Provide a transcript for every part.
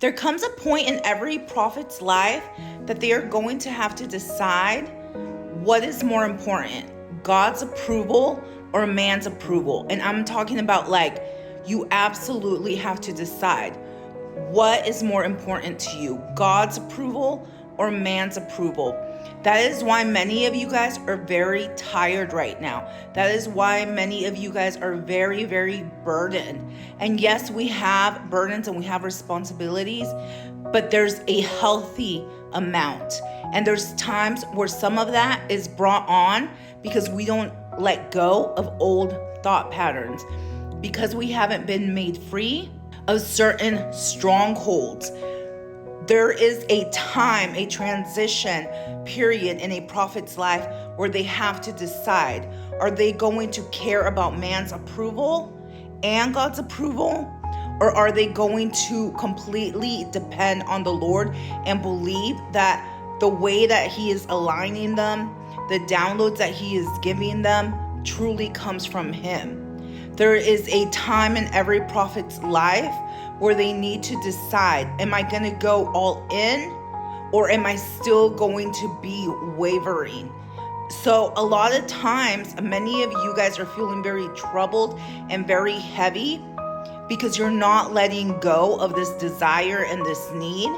There comes a point in every prophet's life that they are going to have to decide what is more important, God's approval or man's approval. And I'm talking about like, you absolutely have to decide what is more important to you, God's approval or man's approval. That is why many of you guys are very tired right now. That is why many of you guys are very, very burdened. And yes, we have burdens and we have responsibilities, but there's a healthy amount. And there's times where some of that is brought on because we don't let go of old thought patterns, because we haven't been made free of certain strongholds. There is a time, a transition period in a prophet's life where they have to decide, are they going to care about man's approval and God's approval? Or are they going to completely depend on the Lord and believe that the way that He is aligning them, the downloads that He is giving them, truly comes from Him? There is a time in every prophet's life where they need to decide, am I going to go all in or am I still going to be wavering? So a lot of times, many of you guys are feeling very troubled and very heavy because you're not letting go of this desire and this need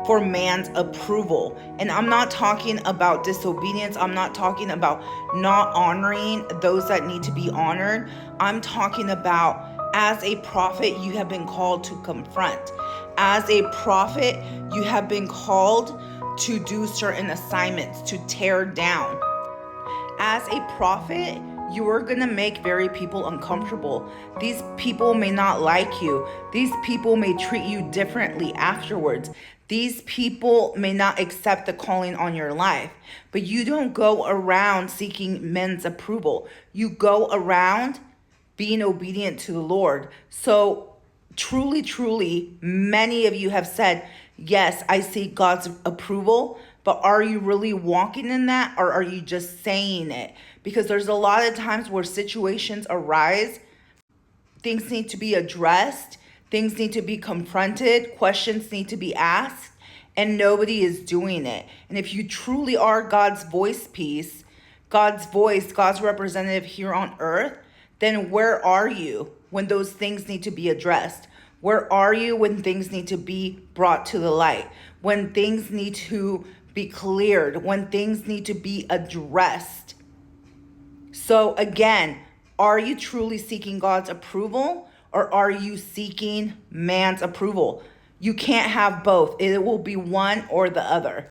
for man's approval. And I'm not talking about disobedience. I'm not talking about not honoring those that need to be honored. I'm talking about, as a prophet, you have been called to confront. As a prophet, you have been called to do certain assignments, to tear down. As a prophet, you are going to make very people uncomfortable. These people may not like you. These people may treat you differently afterwards. These people may not accept the calling on your life. But you don't go around seeking men's approval. You go around being obedient to the Lord. So truly, truly, many of you have said, yes, I seek God's approval, but are you really walking in that, or are you just saying it? Because there's a lot of times where situations arise, things need to be addressed, things need to be confronted, questions need to be asked, and nobody is doing it. And if you truly are God's voice piece, God's voice, God's representative here on earth, then where are you when those things need to be addressed? Where are you when things need to be brought to the light? When things need to be cleared? When things need to be addressed? So again, are you truly seeking God's approval, or are you seeking man's approval? You can't have both. It will be one or the other.